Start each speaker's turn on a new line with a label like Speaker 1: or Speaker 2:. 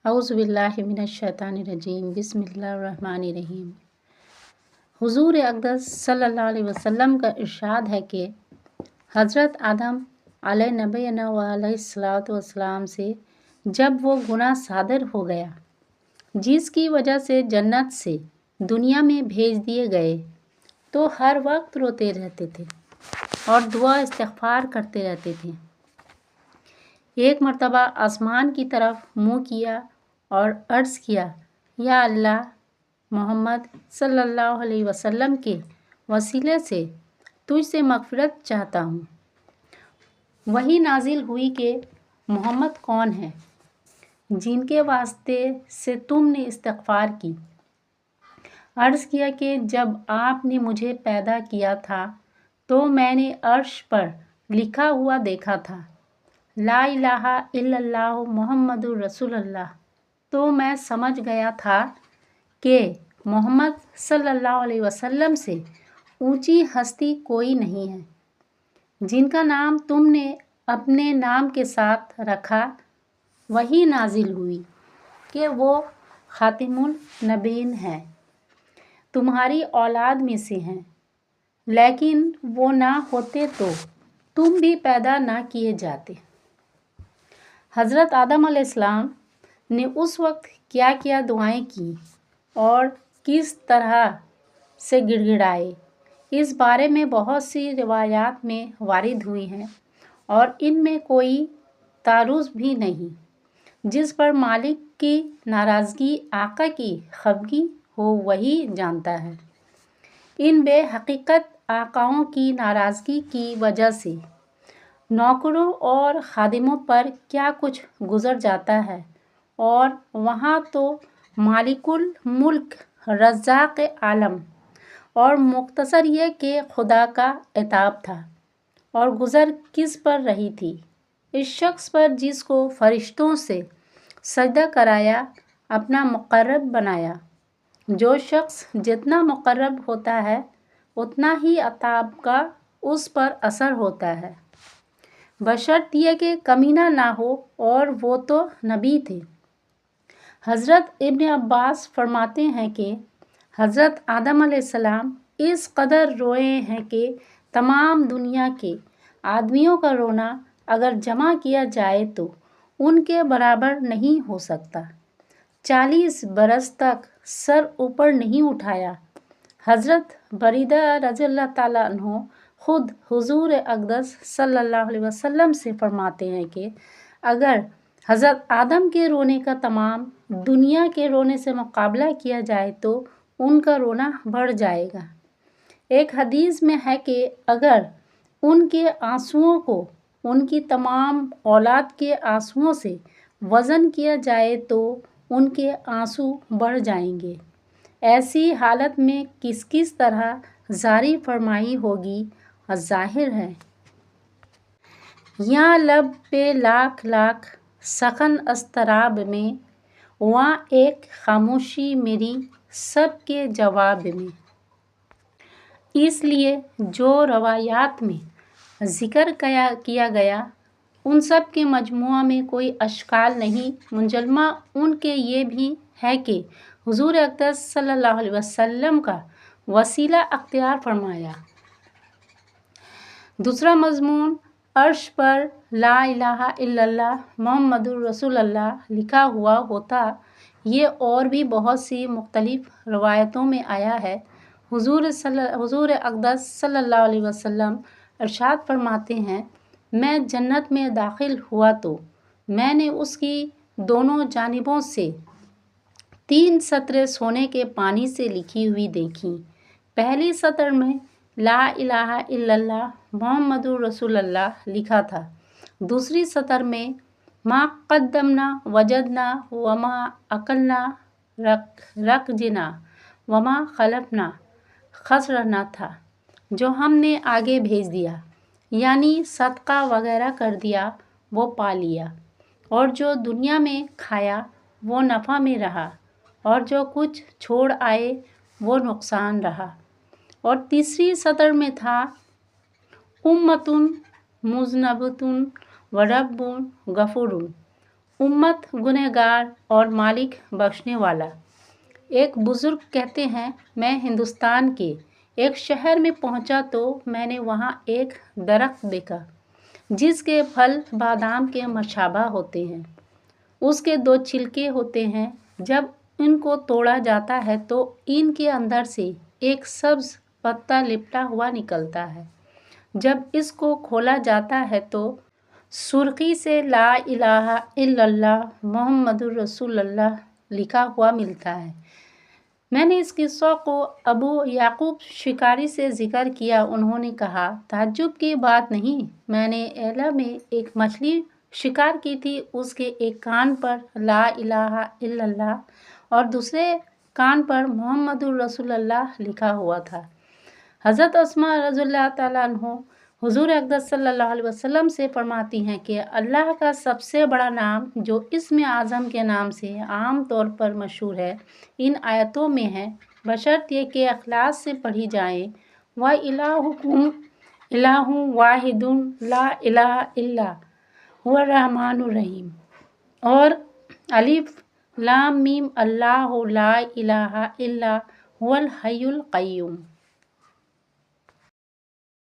Speaker 1: औज़ुबिल्लाहिमिनश्शैतानिर्रजीम बिस्मिल्लाहिर्रहमानिर्रहीम। हुज़ूर अक़दस सल्लल्लाहु अलैहि वसल्लम का इरशाद है कि हज़रत आदम अलैहिन्नबीना व अलैहिस्सलातु वस्सलाम से जब वो गुनाह सादर हो गया जिसकी वजह से जन्नत से दुनिया में भेज दिए गए, तो हर वक्त रोते रहते थे और दुआ इस्तिग़फ़ार करते रहते थे। एक मर्तबा आसमान की तरफ मुँह किया और अर्ज़ किया, या अल्लाह, मोहम्मद सल्लल्लाहु अलैहि वसल्लम के वसीले से तुझसे मग़फ़िरत चाहता हूँ। वही नाज़िल हुई कि मोहम्मद कौन है जिनके वास्ते से तुमने इस्तिग़फ़ार की। अर्ज़ किया कि जब आपने मुझे पैदा किया था तो मैंने अर्श पर लिखा हुआ देखा था, ला इलाहा इल्लल्लाहु मुहम्मदुर रसूलुल्लाह, तो मैं समझ गया था कि मोहम्मद सल्लल्लाहु अलैहि वसल्लम से ऊंची हस्ती कोई नहीं है। जिनका नाम तुमने अपने नाम के साथ रखा, वही नाजिल हुई कि वो खातिमुन नबीन है, तुम्हारी औलाद में से हैं, लेकिन वो ना होते तो तुम भी पैदा ना किए जाते। हज़रत आदम अलैहिस्सलाम ने उस वक्त क्या क्या दुआएं की और किस तरह से गिड़गिड़ाए, इस बारे में बहुत सी रिवायात में वारिद हुई हैं और इनमें कोई तारुज़ भी नहीं जिस पर मालिक की नाराज़गी, आका की खफगी हो वही जानता है। इन बेहकीकत आकाओं की नाराज़गी की वजह से नौकरों और खादिमों पर क्या कुछ गुज़र जाता है, और वहाँ तो मालिकुल मुल्क रज़्ज़ाक़ आलम और मुख्तसर ये कि खुदा का इताब था। और गुज़र किस पर रही थी? इस शख्स पर जिसको फरिश्तों से सजदा कराया, अपना मुक़र्रब बनाया। जो शख्स जितना मुक़र्रब होता है उतना ही अताब का उस पर असर होता है, बशर्ते कि कमीना ना हो, और वो तो नबी थे। हज़रत इब्न अब्बास फरमाते हैं कि हज़रत आदम अलैहिस्सलाम इस कदर रोए हैं कि तमाम दुनिया के आदमियों का रोना अगर जमा किया जाए तो उनके बराबर नहीं हो सकता। 40 बरस तक सर ऊपर नहीं उठाया। हज़रत बरीदा रज़ियल्लाहु ताला अन्हु खुद हुज़ूर अक़दस सल्लल्लाहु अलैहि वसल्लम से फरमाते हैं कि अगर हज़रत आदम के रोने का तमाम दुनिया के रोने से मुकाबला किया जाए तो उनका रोना बढ़ जाएगा। एक हदीस में है कि अगर उनके आंसुओं को उनकी तमाम औलाद के आंसुओं से वज़न किया जाए तो उनके आंसू बढ़ जाएंगे। ऐसी हालत में किस किस तरह जारी फरमाई होगी, ज़ाहिर है। यहाँ लब पे लाख लाख सखन अस्तराब में, वहाँ एक खामोशी मेरी सबके जवाब में। इसलिए जो रवायात में ज़िक्र किया गया उन सब के मजमुआ में कोई अशकाल नहीं। मुंजलमा उनके ये भी है कि हुज़ूर अक़दस सल्लल्लाहु अलैहि वसल्लम का वसीला अख्तियार फरमाया। दूसरा मज़मून अर्श पर ला इलाहा इल्लल्लाह मुहम्मदुर रसूलुल्लाह लिखा हुआ होता। ये और भी बहुत सी मुख्तलिफ रवायतों में आया है। हुज़ूर अक़दस सल्लल्लाहु अलैहि वसल्लम इरशाद फरमाते हैं, मैं जन्नत में दाखिल हुआ तो मैंने उसकी दोनों जानिबों से 3 सतरें सोने के पानी से लिखी हुई देखीं। पहली सतर में ला इलाहा इल्लल्लाह मुहम्मदुर रसूलुल्लाह लिखा था। दूसरी सतर में मा क़द्दमना वजदना वमा अकलना रकजना वमा खलफना खसरना था, जो हमने आगे भेज दिया यानी सदका वगैरह कर दिया वो पा लिया, और जो दुनिया में खाया वो नफ़ा में रहा, और जो कुछ छोड़ आए वो नुकसान रहा। और तीसरी सतर में था उम्मतुन मुज़नबतुन व रब्बुन गफूरुन, उम्मत गुनहगार और मालिक बख्शने वाला। एक बुजुर्ग कहते हैं, मैं हिंदुस्तान के एक शहर में पहुंचा तो मैंने वहां एक दरख्त देखा जिसके फल बादाम के मशाबा होते हैं। उसके 2 छिलके होते हैं। जब इनको तोड़ा जाता है तो इनके अंदर से एक सब्ज पत्ता लिपटा हुआ निकलता है। जब इसको खोला जाता है तो सुर्खी से ला इलाहा इल्लल्लाह मुहम्मदुर रसूलुल्लाह लिखा हुआ मिलता है। मैंने इस किस्सा को अबू याकूब शिकारी से जिक्र किया। उन्होंने कहा, ताज्जुब की बात नहीं, मैंने एला में एक मछली शिकार की थी। उसके एक कान पर ला इलाहा इल्लल्लाह और दूसरे कान पर मुहम्मदुर रसूलुल्लाह लिखा हुआ था। हज़रत अस्मा रज़ियल्लाहु ताला अन्हा हुज़ूर अक़दस सल्लल्लाहु अलैहि वसल्लम से फरमाती हैं कि अल्लाह का सबसे बड़ा नाम जो इस्म आज़म के नाम से आम तौर पर मशहूर है, इन आयतों में है, बशर्त ये कि इखलास से पढ़ी जाए। व इलाहुकुम इलाहुन वाहिदुन ला इलाहा इल्ला हुवा रहमानुर रहीम। और अलिफ लाम मीम अल्लाहु ला इलाहा इल्ला हुवल हय्युल क़य्यूम।